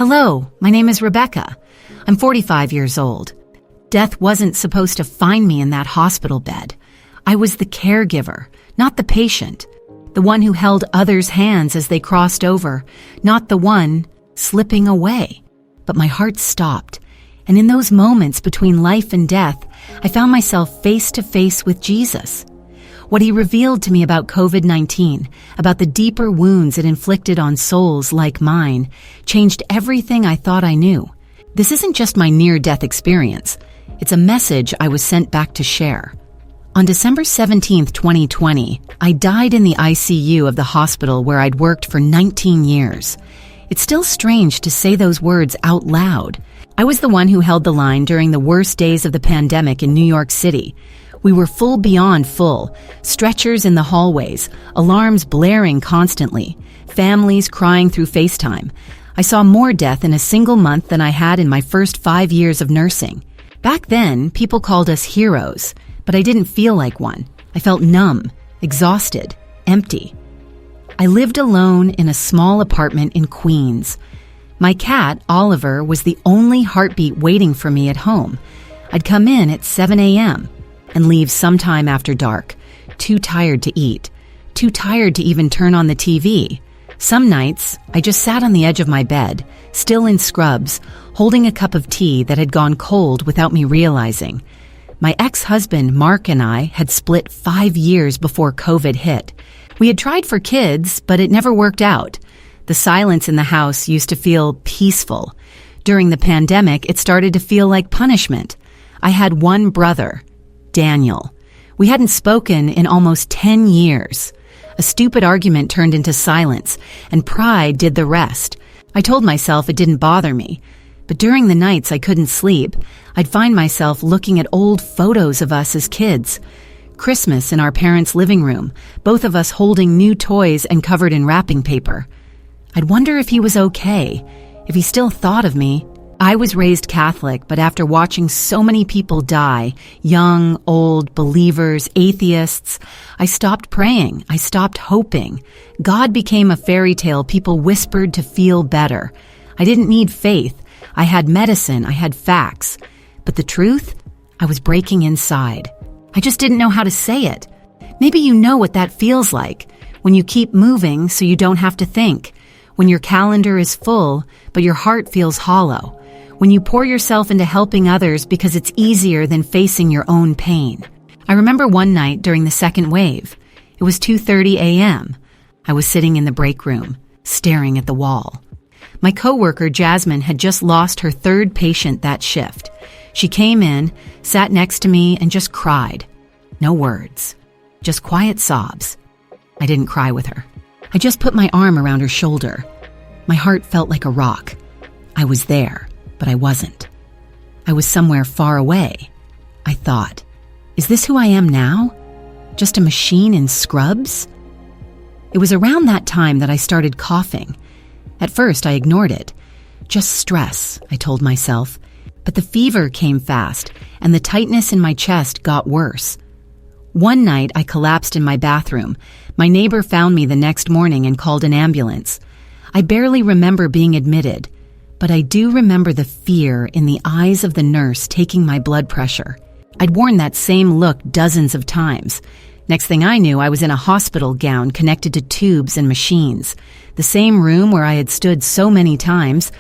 Hello, my name is Rebecca. I'm 45 years old. Death wasn't supposed to find me in that hospital bed. I was the caregiver, not the patient. The one who held others' hands as they crossed over, not the one slipping away. But my heart stopped, and in those moments between life and death, I found myself face to face with Jesus. What he revealed to me about COVID-19, about the deeper wounds it inflicted on souls like mine, changed everything I thought I knew. This isn't just my near-death experience. It's a message I was sent back to share. On December 17, 2020, I died in the ICU of the hospital where I'd worked for 19 years. It's still strange to say those words out loud. I was the one who held the line during the worst days of the pandemic in New York City. We were full beyond full, stretchers in the hallways, alarms blaring constantly, families crying through FaceTime. I saw more death in a single month than I had in my first 5 years of nursing. Back then, people called us heroes, but I didn't feel like one. I felt numb, exhausted, empty. I lived alone in a small apartment in Queens. My cat, Oliver, was the only heartbeat waiting for me at home. I'd come in at 7 a.m. and leave sometime after dark, too tired to eat, too tired to even turn on the TV. Some nights, I just sat on the edge of my bed, still in scrubs, holding a cup of tea that had gone cold without me realizing. My ex-husband, Mark, and I had split 5 years before COVID hit. We had tried for kids, but it never worked out. The silence in the house used to feel peaceful. During the pandemic, it started to feel like punishment. I had one brother, Daniel. We hadn't spoken in almost 10 years. A stupid argument turned into silence, and pride did the rest. I told myself it didn't bother me. But during the nights I couldn't sleep, I'd find myself looking at old photos of us as kids. Christmas in our parents' living room, both of us holding new toys and covered in wrapping paper. I'd wonder if he was okay, if he still thought of me. I was raised Catholic, but after watching so many people die, young, old, believers, atheists, I stopped praying. I stopped hoping. God became a fairy tale people whispered to feel better. I didn't need faith. I had medicine. I had facts. But the truth? I was breaking inside. I just didn't know how to say it. Maybe you know what that feels like, when you keep moving so you don't have to think, when your calendar is full, but your heart feels hollow. When you pour yourself into helping others because it's easier than facing your own pain. I remember one night during the second wave. It was 2:30 a.m. I was sitting in the break room, staring at the wall. My coworker, Jasmine, had just lost her third patient that shift. She came in, sat next to me, and just cried. No words, just quiet sobs. I didn't cry with her. I just put my arm around her shoulder. My heart felt like a rock. I was there. But I wasn't. I was somewhere far away. I thought, is this who I am now? Just a machine in scrubs? It was around that time that I started coughing. At first, I ignored it. Just stress, I told myself. But the fever came fast, and the tightness in my chest got worse. One night, I collapsed in my bathroom. My neighbor found me the next morning and called an ambulance. I barely remember being admitted. But I do remember the fear in the eyes of the nurse taking my blood pressure. I'd worn that same look dozens of times. Next thing I knew, I was in a hospital gown connected to tubes and machines. The same room where I had stood so many times.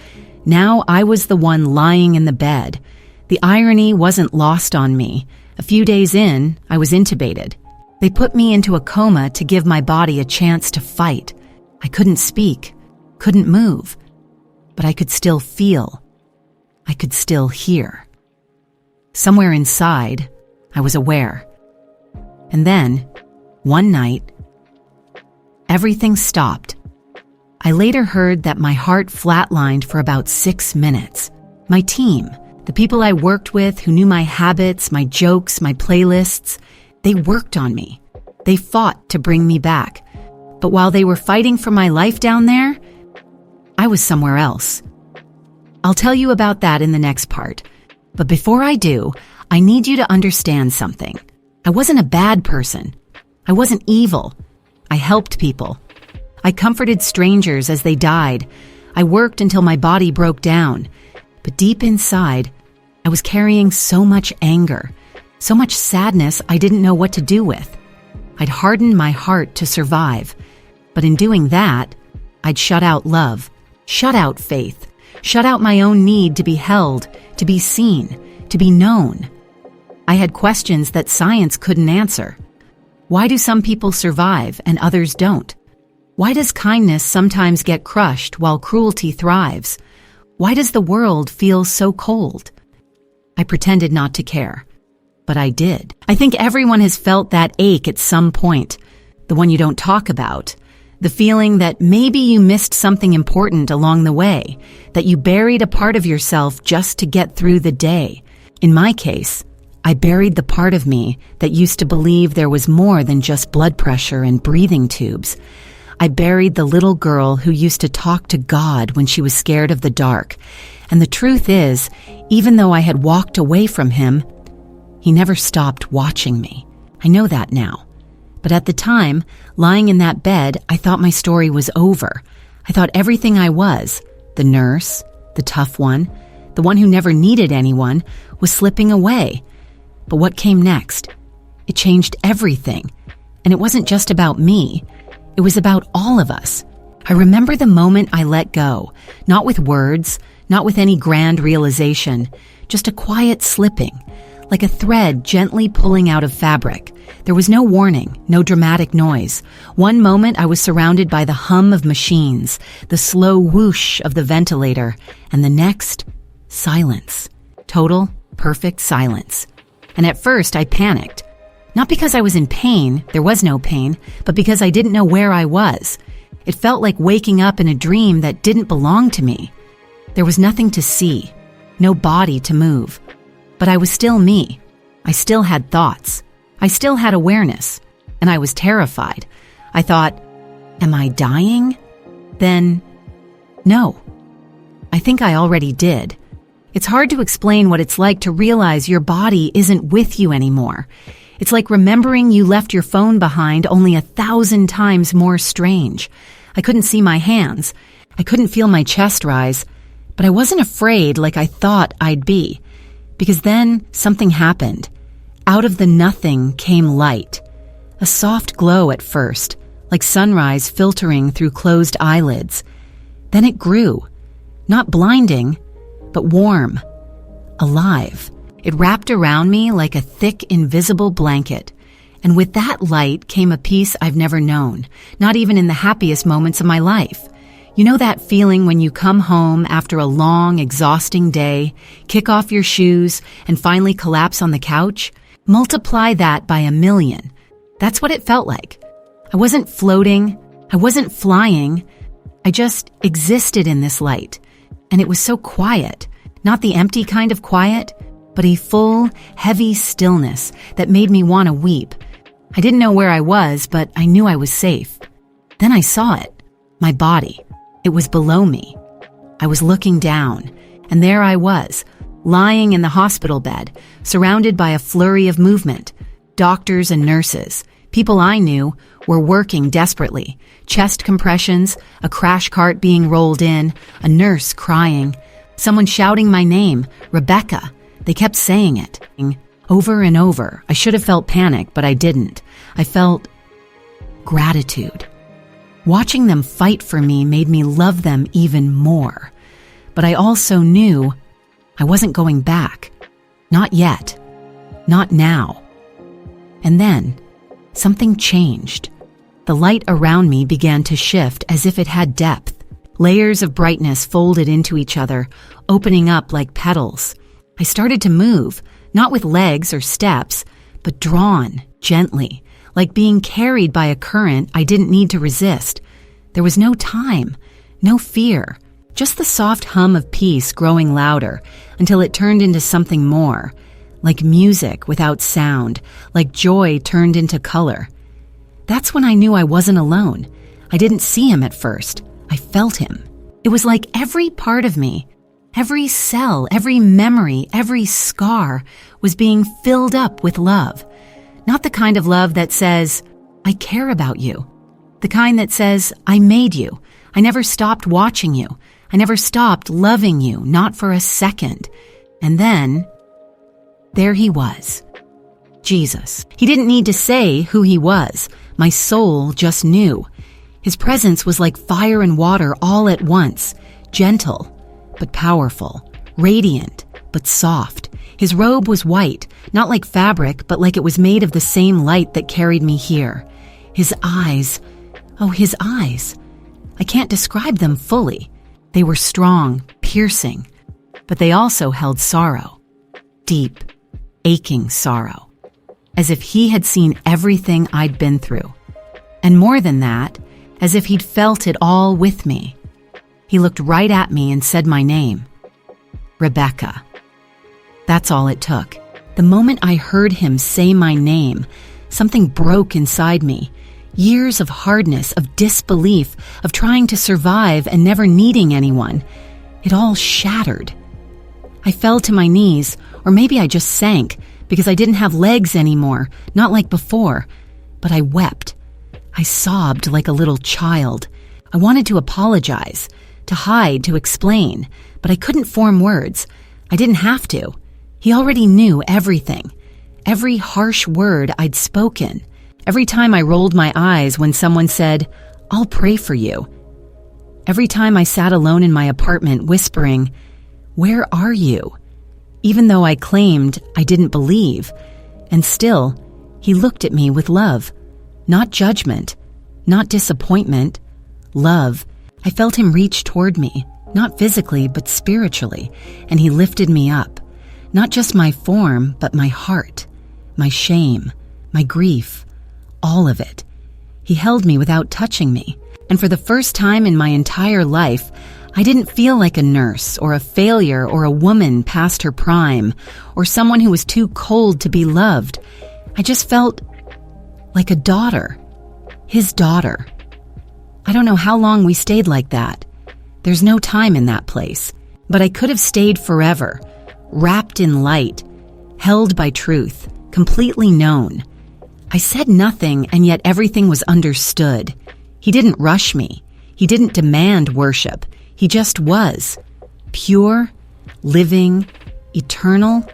Now I was the one lying in the bed. The irony wasn't lost on me. A few days in, I was intubated. They put me into a coma to give my body a chance to fight. I couldn't speak, couldn't move. But I could still feel. I could still hear. Somewhere inside, I was aware. And then, one night, everything stopped. I later heard that my heart flatlined for about 6 minutes. My team, the people I worked with who knew my habits, my jokes, my playlists, they worked on me. They fought to bring me back. But while they were fighting for my life down there, I was somewhere else. I'll tell you about that in the next part. But before I do, I need you to understand something. I wasn't a bad person. I wasn't evil. I helped people. I comforted strangers as they died. I worked until my body broke down. But deep inside, I was carrying so much anger, so much sadness I didn't know what to do with. I'd hardened my heart to survive. But in doing that, I'd shut out love, shut out faith, shut out my own need to be held, to be seen, to be known. I had questions that science couldn't answer. Why do some people survive and others don't? Why does kindness sometimes get crushed while cruelty thrives? Why does the world feel so cold? I pretended not to care, but I did. I think everyone has felt that ache at some point, the one you don't talk about, the feeling that maybe you missed something important along the way, that you buried a part of yourself just to get through the day. In my case, I buried the part of me that used to believe there was more than just blood pressure and breathing tubes. I buried the little girl who used to talk to God when she was scared of the dark. And the truth is, even though I had walked away from him, he never stopped watching me. I know that now. But at the time, lying in that bed, I thought my story was over. I thought everything I was, the nurse, the tough one, the one who never needed anyone, was slipping away. But what came next? It changed everything. And it wasn't just about me. It was about all of us. I remember the moment I let go, not with words, not with any grand realization, just a quiet slipping, like a thread gently pulling out of fabric. There was no warning, no dramatic noise. One moment I was surrounded by the hum of machines, the slow whoosh of the ventilator, and the next, silence. Total, perfect silence. And at first I panicked. Not because I was in pain, there was no pain, but because I didn't know where I was. It felt like waking up in a dream that didn't belong to me. There was nothing to see, no body to move. But I was still me. I still had thoughts. I still had awareness. And I was terrified. I thought, am I dying? Then, no. I think I already did. It's hard to explain what it's like to realize your body isn't with you anymore. It's like remembering you left your phone behind, only 1,000 times more strange. I couldn't see my hands. I couldn't feel my chest rise. But I wasn't afraid like I thought I'd be. Because then something happened. Out of the nothing came light. A soft glow at first, like sunrise filtering through closed eyelids. Then it grew. Not blinding, but warm, alive. It wrapped around me like a thick, invisible blanket. And with that light came a peace I've never known, not even in the happiest moments of my life. You know that feeling when you come home after a long, exhausting day, kick off your shoes, and finally collapse on the couch? Multiply that by 1,000,000. That's what it felt like. I wasn't floating. I wasn't flying. I just existed in this light. And it was so quiet, not the empty kind of quiet, but a full, heavy stillness that made me want to weep. I didn't know where I was, but I knew I was safe. Then I saw it, my body. It was below me. I was looking down, and there I was, lying in the hospital bed, surrounded by a flurry of movement. Doctors and nurses, people I knew, were working desperately. Chest compressions, a crash cart being rolled in, a nurse crying, someone shouting my name, Rebecca. They kept saying it, over and over. I should have felt panic, but I didn't. I felt gratitude. Watching them fight for me made me love them even more. But I also knew I wasn't going back. Not yet. Not now. And then, something changed. The light around me began to shift as if it had depth. Layers of brightness folded into each other, opening up like petals. I started to move, not with legs or steps, but drawn, gently, like being carried by a current I didn't need to resist. There was no time, no fear, just the soft hum of peace growing louder until it turned into something more, like music without sound, like joy turned into color. That's when I knew I wasn't alone. I didn't see him at first. I felt him. It was like every part of me, every cell, every memory, every scar was being filled up with love. Not the kind of love that says, I care about you. The kind that says, I made you. I never stopped watching you. I never stopped loving you, not for a second. And then, there he was. Jesus. He didn't need to say who he was. My soul just knew. His presence was like fire and water all at once, gentle but powerful, radiant but soft. His robe was white, not like fabric, but like it was made of the same light that carried me here. His eyes, oh, his eyes. I can't describe them fully. They were strong, piercing, but they also held sorrow, deep, aching sorrow, as if he had seen everything I'd been through. And more than that, as if he'd felt it all with me. He looked right at me and said my name, Rebecca. That's all it took. The moment I heard him say my name, something broke inside me. Years of hardness, of disbelief, of trying to survive and never needing anyone. It all shattered. I fell to my knees, or maybe I just sank, because I didn't have legs anymore, not like before. But I wept. I sobbed like a little child. I wanted to apologize, to hide, to explain, but I couldn't form words. I didn't have to. He already knew everything. Every harsh word I'd spoken. Every time I rolled my eyes when someone said, "I'll pray for you." Every time I sat alone in my apartment whispering, "Where are you?" Even though I claimed I didn't believe. And still, he looked at me with love. Not judgment, not disappointment. Love. I felt him reach toward me, not physically, but spiritually, and he lifted me up. Not just my form, but my heart, my shame, my grief, all of it. He held me without touching me, and for the first time in my entire life, I didn't feel like a nurse or a failure or a woman past her prime or someone who was too cold to be loved. I just felt like a daughter, his daughter. I don't know how long we stayed like that. There's no time in that place, but I could have stayed forever, wrapped in light, held by truth, completely known. I said nothing, and yet everything was understood. He didn't rush me. He didn't demand worship. He just was. Pure, living, eternal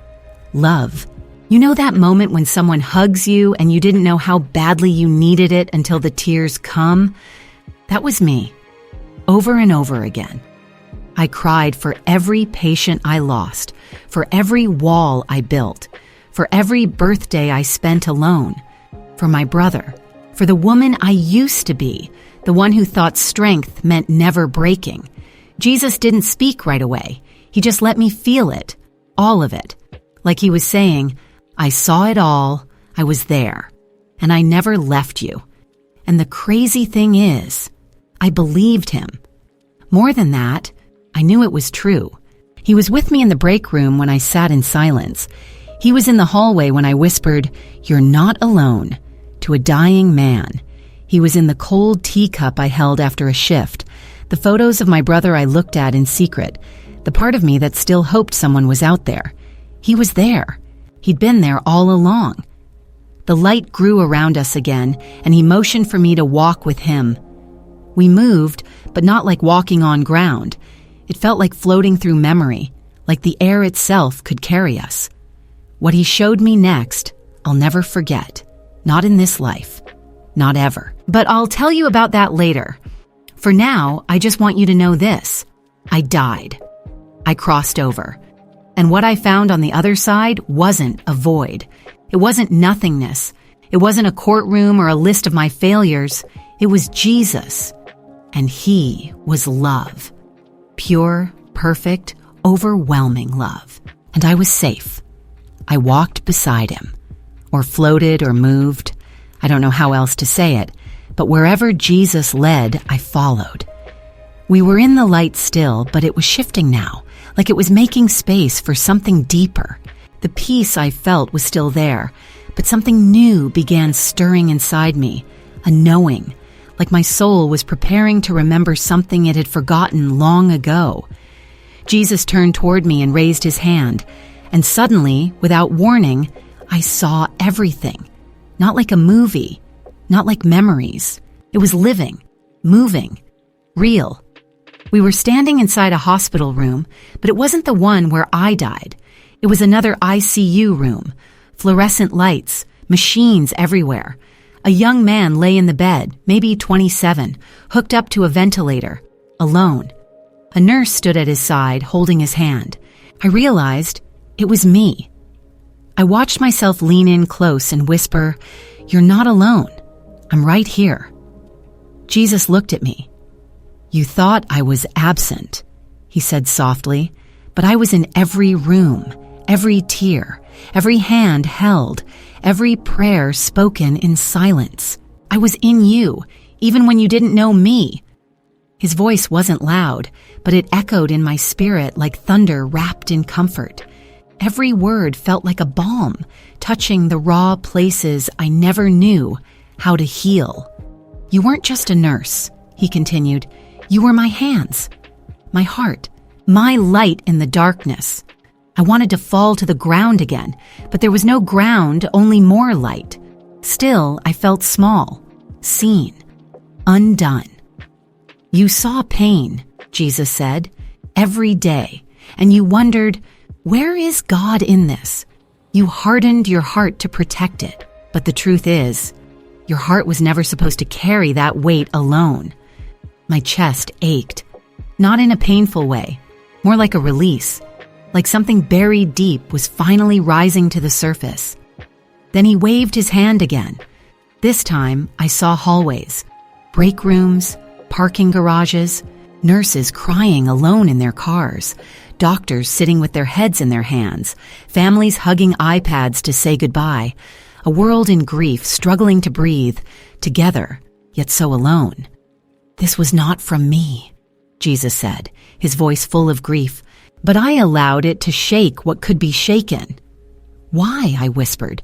love. You know that moment when someone hugs you and you didn't know how badly you needed it until the tears come? That was me. Over and over again. I cried for every patient I lost, for every wall I built, for every birthday I spent alone, for my brother, for the woman I used to be, the one who thought strength meant never breaking. Jesus didn't speak right away. He just let me feel it, all of it. Like he was saying, I saw it all, I was there, and I never left you. And the crazy thing is, I believed him. More than that, I knew it was true. He was with me in the break room when I sat in silence. He was in the hallway when I whispered, "You're not alone," to a dying man. He was in the cold teacup I held after a shift, the photos of my brother I looked at in secret, the part of me that still hoped someone was out there. He was there. He'd been there all along. The light grew around us again, and he motioned for me to walk with him. We moved, but not like walking on ground. It felt like floating through memory, like the air itself could carry us. What he showed me next, I'll never forget. Not in this life. Not ever. But I'll tell you about that later. For now, I just want you to know this. I died. I crossed over. And what I found on the other side wasn't a void. It wasn't nothingness. It wasn't a courtroom or a list of my failures. It was Jesus. And he was love. Pure, perfect, overwhelming love. And I was safe. I walked beside him. Or floated or moved. I don't know how else to say it. But wherever Jesus led, I followed. We were in the light still, but it was shifting now. Like it was making space for something deeper. The peace I felt was still there, but something new began stirring inside me, a knowing, like my soul was preparing to remember something it had forgotten long ago. Jesus turned toward me and raised his hand, and suddenly, without warning, I saw everything. Not like a movie, not like memories. It was living, moving, real. We were standing inside a hospital room, but it wasn't the one where I died. It was another ICU room. Fluorescent lights, machines everywhere. A young man lay in the bed, maybe 27, hooked up to a ventilator, alone. A nurse stood at his side, holding his hand. I realized it was me. I watched myself lean in close and whisper, "You're not alone. I'm right here." Jesus looked at me. "You thought I was absent," he said softly, "but I was in every room, every tear, every hand held, every prayer spoken in silence. I was in you, even when you didn't know me." His voice wasn't loud, but it echoed in my spirit like thunder wrapped in comfort. Every word felt like a balm, touching the raw places I never knew how to heal. "You weren't just a nurse," he continued. "You were my hands, my heart, my light in the darkness." I wanted to fall to the ground again, but there was no ground, only more light. Still, I felt small, seen, undone. "You saw pain," Jesus said, "every day, and you wondered, where is God in this? You hardened your heart to protect it, but the truth is, your heart was never supposed to carry that weight alone." My chest ached, not in a painful way, more like a release, like something buried deep was finally rising to the surface. Then he waved his hand again. This time, I saw hallways, break rooms, parking garages, nurses crying alone in their cars, doctors sitting with their heads in their hands, families hugging iPads to say goodbye, a world in grief struggling to breathe, together, yet so alone. "This was not from me," Jesus said, his voice full of grief, but I allowed it to shake what could be shaken. "Why?" I whispered.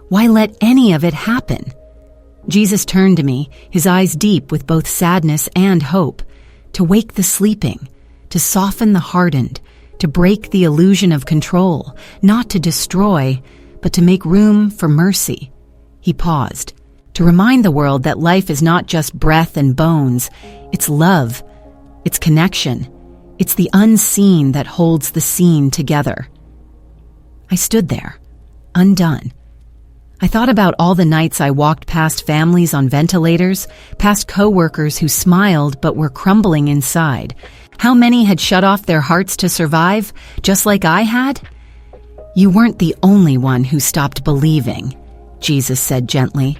"Why let any of it happen?" Jesus turned to me, his eyes deep with both sadness and hope, to wake the sleeping, to soften the hardened, to break the illusion of control, not to destroy, but to make room for mercy. He paused, to remind the world that life is not just breath and bones, it's love, it's connection, it's the unseen that holds the seen together. I stood there, undone. I thought about all the nights I walked past families on ventilators, past coworkers who smiled but were crumbling inside. How many had shut off their hearts to survive, just like I had? "You weren't the only one who stopped believing," Jesus said gently.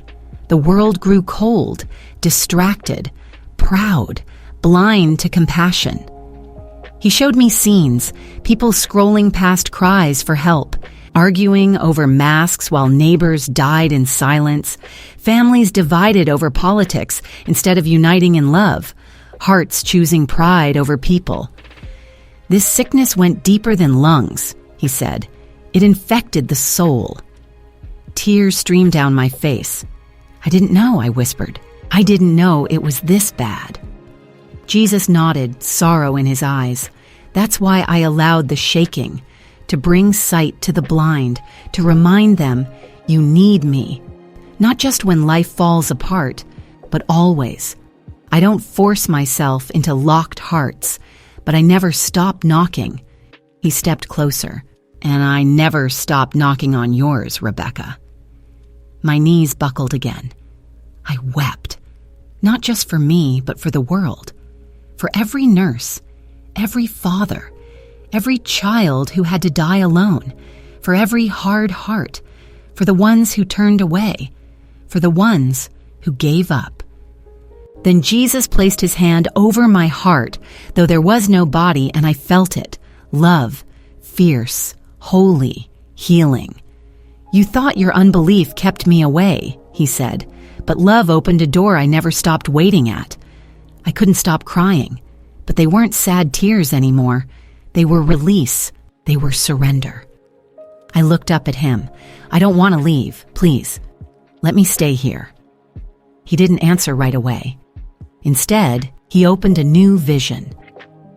"The world grew cold, distracted, proud, blind to compassion." He showed me scenes, people scrolling past cries for help, arguing over masks while neighbors died in silence, families divided over politics instead of uniting in love, hearts choosing pride over people. "This sickness went deeper than lungs," he said. "It infected the soul." Tears streamed down my face. "I didn't know," I whispered. "I didn't know it was this bad." Jesus nodded, sorrow in his eyes. "That's why I allowed the shaking, to bring sight to the blind, to remind them, you need me. Not just when life falls apart, but always. I don't force myself into locked hearts, but I never stop knocking." He stepped closer. "And I never stop knocking on yours, Rebecca." My knees buckled again. I wept, not just for me, but for the world. For every nurse, every father, every child who had to die alone, for every hard heart, for the ones who turned away, for the ones who gave up. Then Jesus placed his hand over my heart, though there was no body, and I felt it. Love, fierce, holy, healing. "You thought your unbelief kept me away," he said, "but love opened a door I never stopped waiting at." I couldn't stop crying, but they weren't sad tears anymore. They were release. They were surrender. I looked up at him. "I don't want to leave, please. Let me stay here." He didn't answer right away. Instead, he opened a new vision.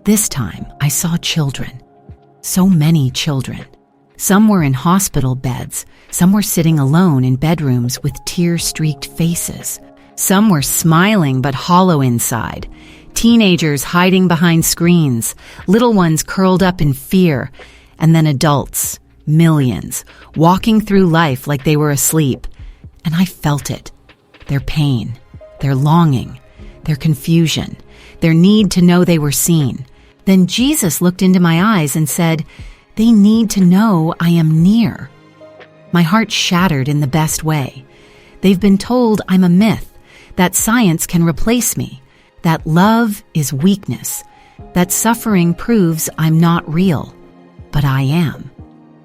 This time, I saw children. So many children. Some were in hospital beds. Some were sitting alone in bedrooms with tear-streaked faces. Some were smiling but hollow inside, Teenagers hiding behind screens, little ones curled up in fear, and then adults, millions, walking through life like they were asleep. And I felt it. Their pain, their longing, their confusion, their need to know they were seen. Then Jesus looked into my eyes and said, "They need to know I am near." My heart shattered in the best way. They've been told I'm a myth, that science can replace me, that love is weakness, that suffering proves I'm not real. But I am.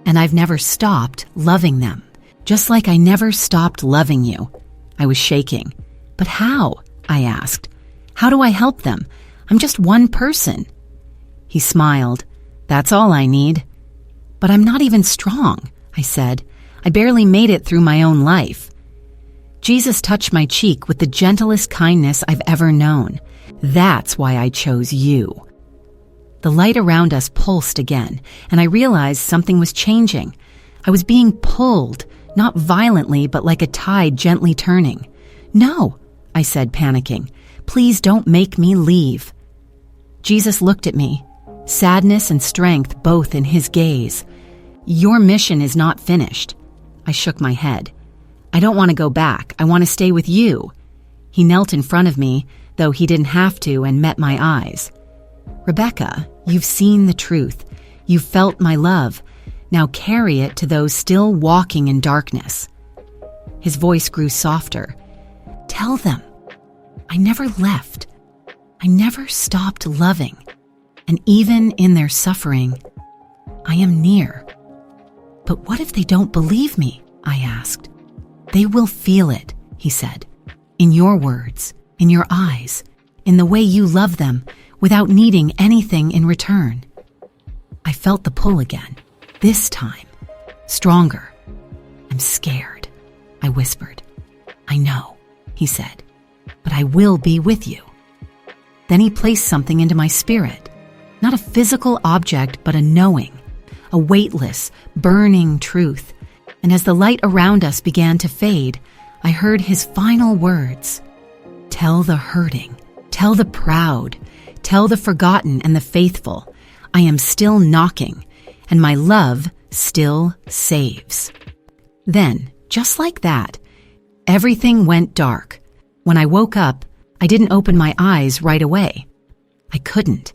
And I've never stopped loving them, just like I never stopped loving you. I was shaking. But how? I asked. How do I help them? I'm just one person. He smiled. That's all I need. But I'm not even strong, I said. I barely made it through my own life. Jesus touched my cheek with the gentlest kindness I've ever known. That's why I chose you. The light around us pulsed again, and I realized something was changing. I was being pulled, not violently, but like a tide gently turning. No, I said, panicking. Please don't make me leave. Jesus looked at me, sadness and strength both in his gaze. Your mission is not finished. I shook my head. I don't want to go back. I want to stay with you. He knelt in front of me, though he didn't have to, and met my eyes. Rebecca, you've seen the truth. You've felt my love. Now carry it to those still walking in darkness. His voice grew softer. Tell them. I never left. I never stopped loving. And even in their suffering, I am near. But what if they don't believe me? I asked. They will feel it, he said. In your words, in your eyes, in the way you love them, without needing anything in return. I felt the pull again, this time, stronger. I'm scared, I whispered. I know, he said, but I will be with you. Then he placed something into my spirit, not a physical object, but a knowing, a weightless, burning truth. And as the light around us began to fade, I heard his final words. Tell the hurting, tell the proud, tell the forgotten and the faithful, I am still knocking, and my love still saves. Then, just like that, everything went dark. When I woke up, I didn't open my eyes right away. I couldn't.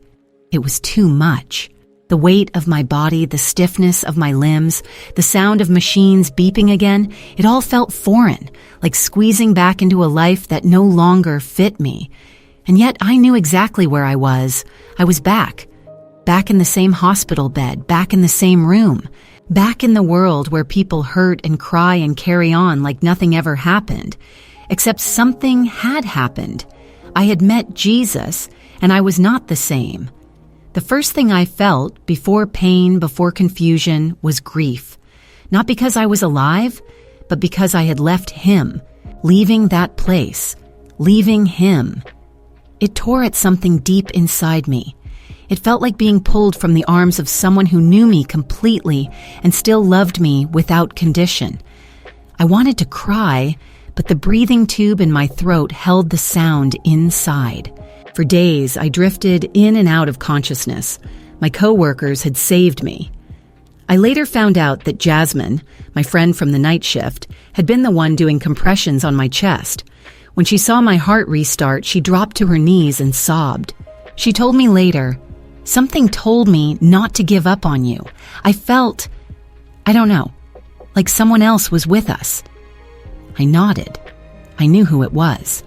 It was too much. The weight of my body, the stiffness of my limbs, the sound of machines beeping again, it all felt foreign, like squeezing back into a life that no longer fit me. And yet I knew exactly where I was. I was back in the same hospital bed, back in the same room, back in the world where people hurt and cry and carry on like nothing ever happened. Except something had happened. I had met Jesus, and I was not the same. The first thing I felt, before pain, before confusion, was grief. Not because I was alive, but because I had left him, leaving that place, leaving him. It tore at something deep inside me. It felt like being pulled from the arms of someone who knew me completely and still loved me without condition. I wanted to cry, but the breathing tube in my throat held the sound inside. For days, I drifted in and out of consciousness. My coworkers had saved me. I later found out that Jasmine, my friend from the night shift, had been the one doing compressions on my chest. When she saw my heart restart, she dropped to her knees and sobbed. She told me later, "Something told me not to give up on you. I felt, I don't know, like someone else was with us." I nodded. I knew who it was.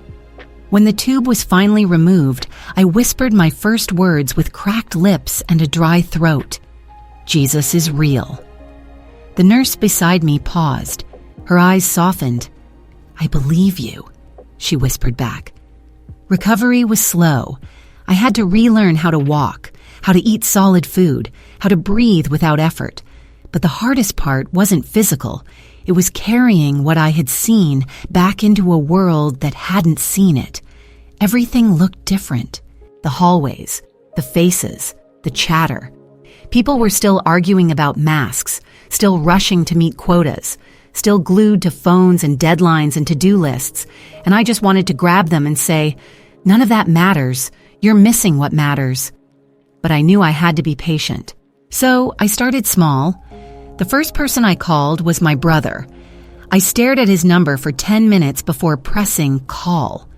When the tube was finally removed, I whispered my first words with cracked lips and a dry throat. Jesus is real. The nurse beside me paused. Her eyes softened. I believe you, she whispered back. Recovery was slow. I had to relearn how to walk, how to eat solid food, how to breathe without effort. But the hardest part wasn't physical. It was carrying what I had seen back into a world that hadn't seen it. Everything looked different. The hallways, the faces, the chatter. People were still arguing about masks, still rushing to meet quotas, still glued to phones and deadlines and to-do lists, and I just wanted to grab them and say, "None of that matters. You're missing what matters. But I knew I had to be patient. So I started small. The first person I called was my brother. I stared at his number for 10 minutes before pressing call.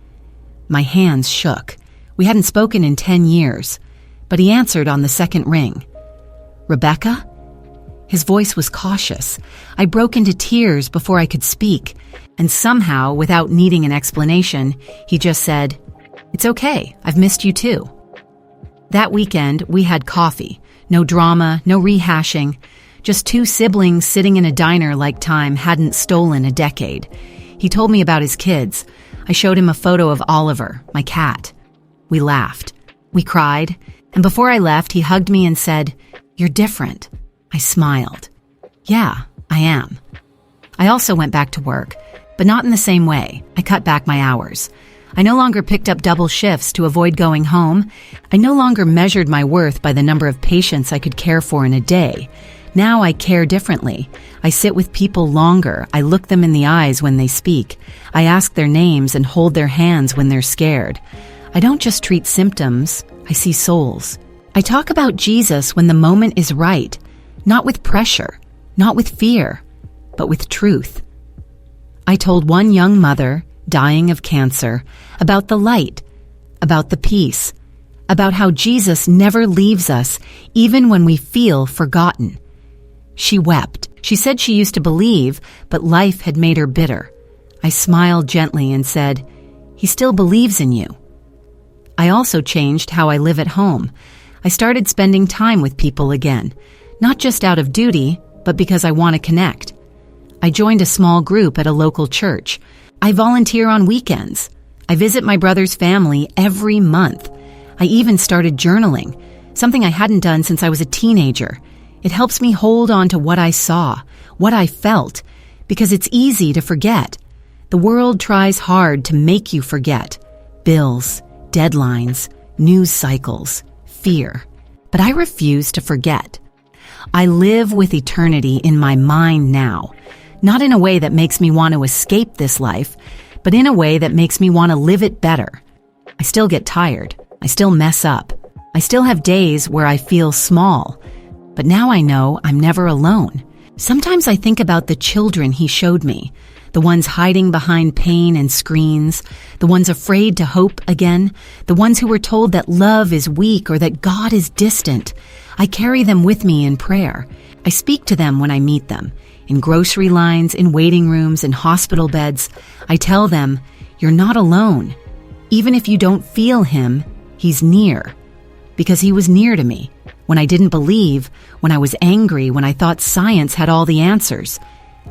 My hands shook. We hadn't spoken in 10 years, but he answered on the second ring. Rebecca? His voice was cautious. I broke into tears before I could speak, and somehow, without needing an explanation, he just said, "It's okay, I've missed you too." That weekend, we had coffee. No drama, no rehashing. Just two siblings sitting in a diner like time hadn't stolen a decade. He told me about his kids. I showed him a photo of Oliver, my cat. We laughed. We cried. And before I left, he hugged me and said, "You're different." I smiled. Yeah, I am. I also went back to work, but not in the same way. I cut back my hours. I no longer picked up double shifts to avoid going home. I no longer measured my worth by the number of patients I could care for in a day. Now I care differently. I sit with people longer. I look them in the eyes when they speak. I ask their names and hold their hands when they're scared. I don't just treat symptoms. I see souls. I talk about Jesus when the moment is right, not with pressure, not with fear, but with truth. I told one young mother, dying of cancer, about the light, about the peace, about how Jesus never leaves us even when we feel forgotten. She wept. She said she used to believe, but life had made her bitter. I smiled gently and said, "He still believes in you." I also changed how I live at home. I started spending time with people again, not just out of duty, but because I want to connect. I joined a small group at a local church. I volunteer on weekends. I visit my brother's family every month. I even started journaling, something I hadn't done since I was a teenager. It helps me hold on to what I saw, what I felt, because it's easy to forget. The world tries hard to make you forget. Bills, deadlines, news cycles, fear. But I refuse to forget. I live with eternity in my mind now, not in a way that makes me want to escape this life, but in a way that makes me want to live it better. I still get tired. I still mess up. I still have days where I feel small. But now I know I'm never alone. Sometimes I think about the children he showed me, the ones hiding behind pain and screens, the ones afraid to hope again, the ones who were told that love is weak or that God is distant. I carry them with me in prayer. I speak to them when I meet them, in grocery lines, in waiting rooms, in hospital beds. I tell them, "You're not alone. Even if you don't feel him, he's near." Because he was near to me. When I didn't believe, when I was angry, when I thought science had all the answers.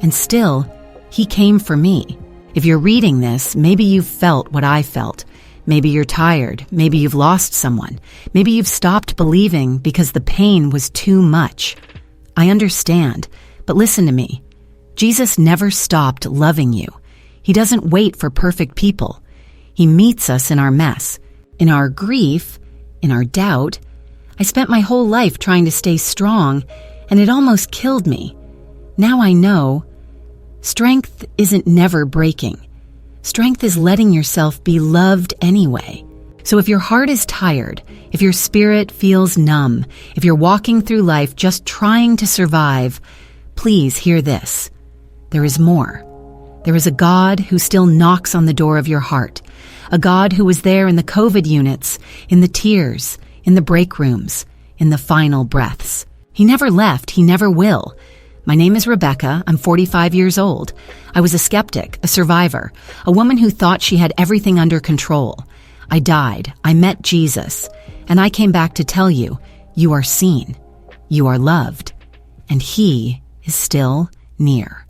And still, he came for me. If you're reading this, maybe you've felt what I felt. Maybe you're tired. Maybe you've lost someone. Maybe you've stopped believing because the pain was too much. I understand, but listen to me. Jesus never stopped loving you. He doesn't wait for perfect people. He meets us in our mess, in our grief, in our doubt. I spent my whole life trying to stay strong, and it almost killed me. Now I know strength isn't never breaking. Strength is letting yourself be loved anyway. So if your heart is tired, if your spirit feels numb, if you're walking through life just trying to survive, please hear this. There is more. There is a God who still knocks on the door of your heart. A God who was there in the COVID units, in the tears, in the break rooms, in the final breaths. He never left. He never will. My name is Rebecca. I'm 45 years old. I was a skeptic, a survivor, a woman who thought she had everything under control. I died. I met Jesus. And I came back to tell you, you are seen. You are loved. And he is still near.